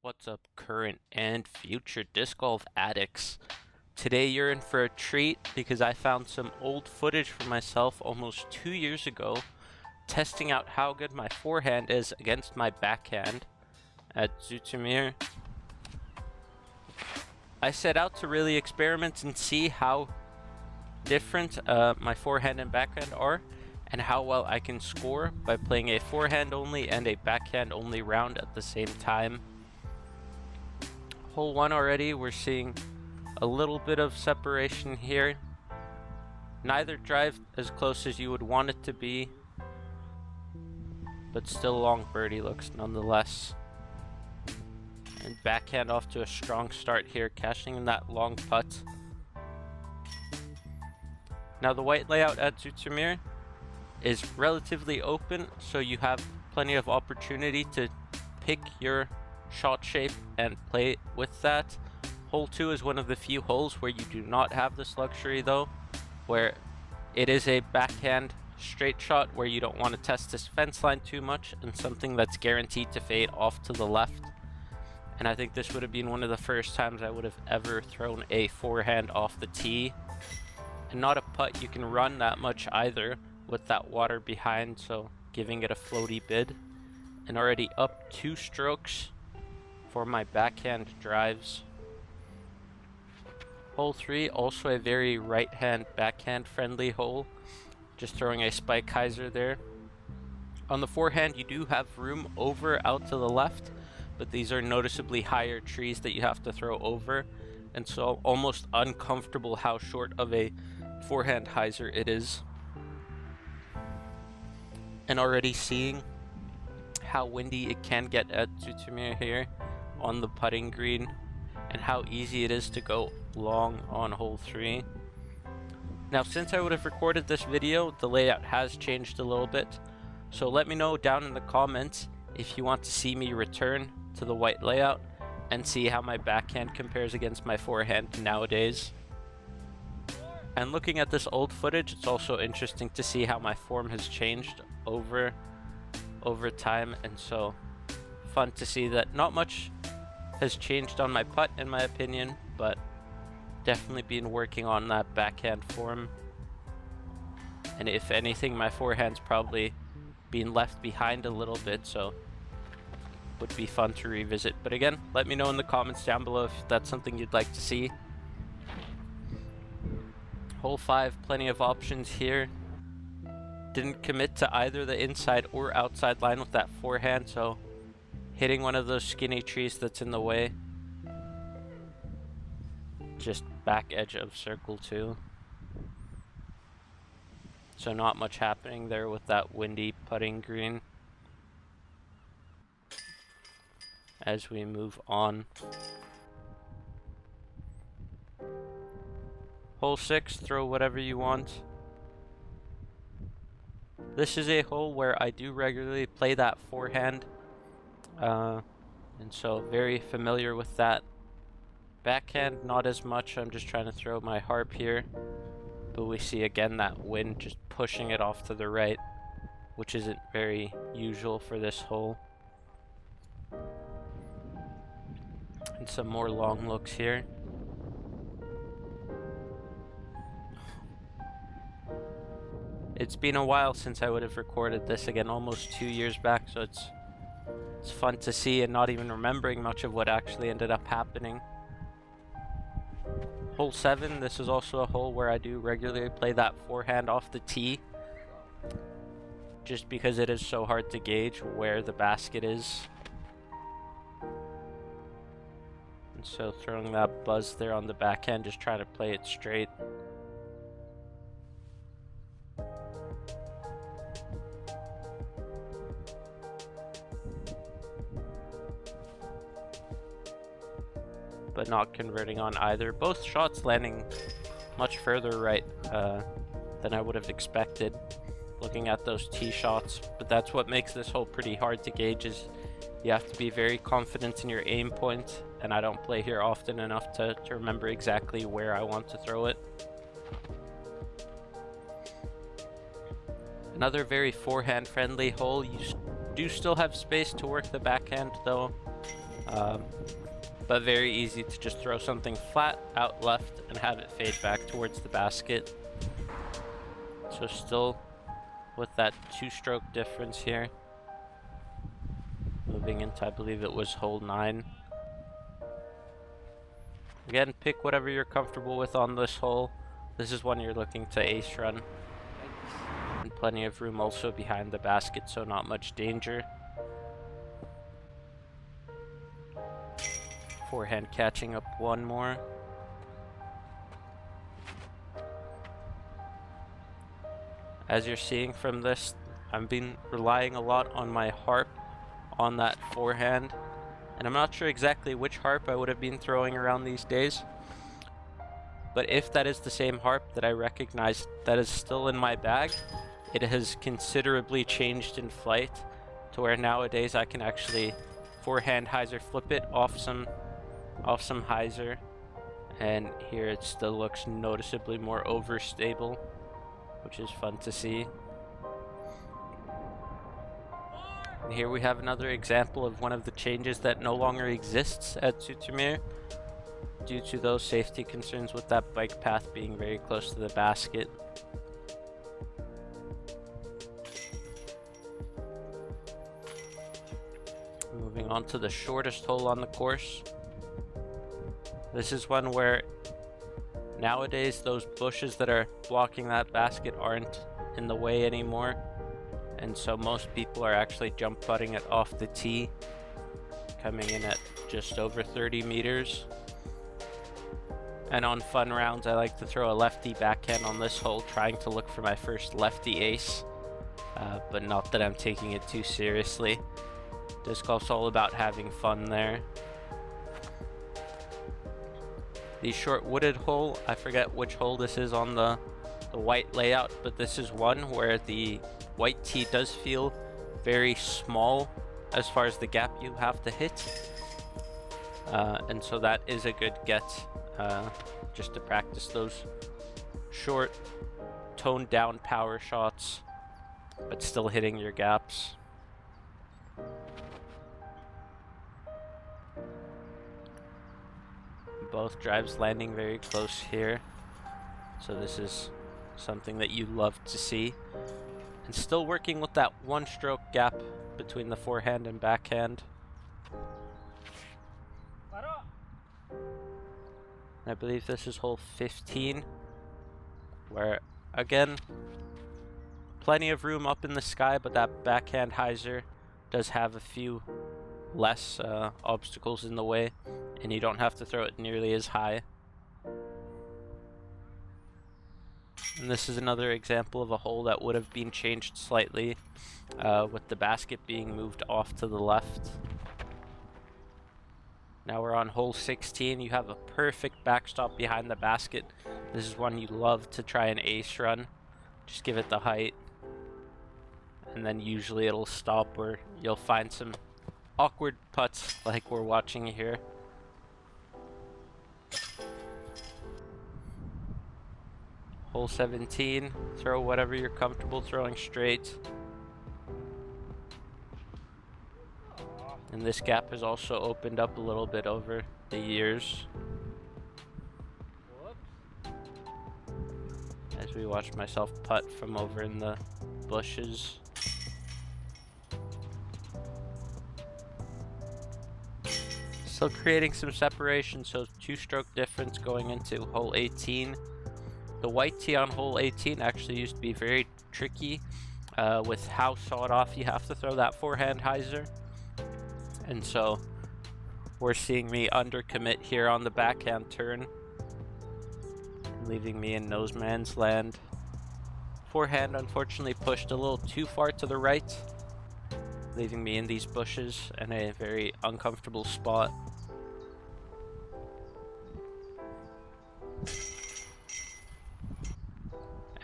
What's up, current and future disc golf addicts? Today you're in for a treat because I found some old footage for myself almost 2 years ago testing out how good my forehand is against my backhand at Zoetermeer. I set out to really experiment and see how different my forehand and backhand are and how well I can score by playing a forehand only and a backhand only round at the same time. Hole 1 already, we're seeing a little bit of separation here. Neither drive as close as you would want it to be, but still long birdie looks nonetheless. And backhand off to a strong start here, cashing in that long putt. Now the white layout at Zoetermeer is relatively open, so you have plenty of opportunity to pick your shot shape and play with that. Hole 2 is one of the few holes where you do not have this luxury though, where it is a backhand straight shot where you don't want to test this fence line too much and something that's guaranteed to fade off to the left. And I think this would have been one of the first times I would have ever thrown a forehand off the tee. And not a putt you can run that much either with that water behind, so giving it a floaty bid. And already up 2 strokes for my backhand drives. Hole 3, also a very right-hand backhand friendly hole. Just throwing a spike hyzer there. On the forehand you do have room over out to the left, but these are noticeably higher trees that you have to throw over, and so almost uncomfortable how short of a forehand hyzer it is. And already seeing how windy it can get at Zoetermeer here on the putting green, and how easy it is to go long on hole 3. Now, since I would have recorded this video, the layout has changed a little bit, so let me know down in the comments if you want to see me return to the white layout and see how my backhand compares against my forehand nowadays. And looking at this old footage, it's also interesting to see how my form has changed over time, and so fun to see that not much has changed on my putt in my opinion, but definitely been working on that backhand form. And if anything, my forehand's probably been left behind a little bit, so would be fun to revisit. But again, let me know in the comments down below if that's something you'd like to see. Hole 5, plenty of options here. Didn't commit to either the inside or outside line with that forehand, so hitting one of those skinny trees that's in the way. Just back edge of circle 2. So not much happening there with that windy putting green. As we move on. Hole 6, throw whatever you want. This is a hole where I do regularly play that forehand. And so very familiar with that. Backhand, not as much. I'm just trying to throw my harp here. But we see again that wind just pushing it off to the right, which isn't very usual for this hole. And some more long looks here. It's been a while since I would have recorded this, again almost 2 years back, so it's fun to see and not even remembering much of what actually ended up happening. Hole 7, this is also a hole where I do regularly play that forehand off the tee, just because it is so hard to gauge where the basket is. And so throwing that buzz there on the backhand, just trying to play it straight. But not converting on either. Both shots landing much further right than I would have expected looking at those tee shots. But that's what makes this hole pretty hard to gauge, is you have to be very confident in your aim point, and I don't play here often enough to remember exactly where I want to throw it. Another very forehand friendly hole. You do still have space to work the backhand though, But very easy to just throw something flat out left and have it fade back towards the basket. So still with that 2-stroke difference here. Moving into, I believe it was hole 9. Again, pick whatever you're comfortable with on this hole. This is one you're looking to ace run. And plenty of room also behind the basket, so not much danger. Forehand catching up one more. As you're seeing from this, I've been relying a lot on my harp on that forehand, and I'm not sure exactly which harp I would have been throwing around these days, but if that is the same harp that I recognize that is still in my bag, it has considerably changed in flight to where nowadays I can actually forehand hyzer flip it off some hyzer, and here it still looks noticeably more overstable, which is fun to see. And here we have another example of one of the changes that no longer exists at Zoetermeer due to those safety concerns with that bike path being very close to the basket. Moving on to the shortest hole on the course. This is one where nowadays those bushes that are blocking that basket aren't in the way anymore, and so most people are actually jump putting it off the tee, coming in at just over 30 meters. And on fun rounds, I like to throw a lefty backhand on this hole, trying to look for my first lefty ace, but not that I'm taking it too seriously. Disc golf's all about having fun there. The short wooded hole, I forget which hole this is on the white layout, but this is one where the white tee does feel very small as far as the gap you have to hit. And so that is a good get, just to practice those short, toned down power shots, but still hitting your gaps. Both drives landing very close here, so this is something that you love to see. And still working with that 1-stroke gap between the forehand and backhand. I believe this is hole 15, where again, plenty of room up in the sky, but that backhand hyzer does have a few less obstacles in the way, and you don't have to throw it nearly as high. And this is another example of a hole that would have been changed slightly, with the basket being moved off to the left. Now we're on hole 16. You have a perfect backstop behind the basket. This is one you love to try an ace run. Just give it the height, and then usually it'll stop, or you'll find some awkward putts like we're watching here. Hole 17, throw whatever you're comfortable throwing straight. And this gap has also opened up a little bit over the years. As we watch myself putt from over in the bushes. Still creating some separation, so 2-stroke difference going into hole 18. The white tee on hole 18 actually used to be very tricky with how sawed off you have to throw that forehand hyzer. And so we're seeing me undercommit here on the backhand turn, leaving me in no man's land. Forehand unfortunately pushed a little too far to the right, leaving me in these bushes in a very uncomfortable spot.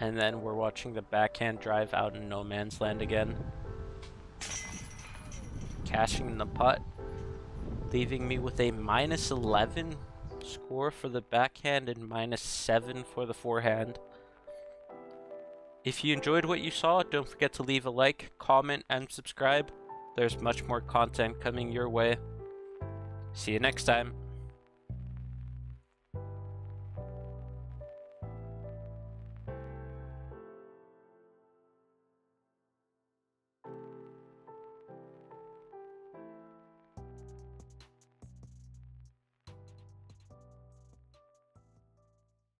And then we're watching the backhand drive out in no man's land again. Cashing the putt, leaving me with a -11 score for the backhand and -7 for the forehand. If you enjoyed what you saw, don't forget to leave a like, comment, and subscribe. There's much more content coming your way. See you next time.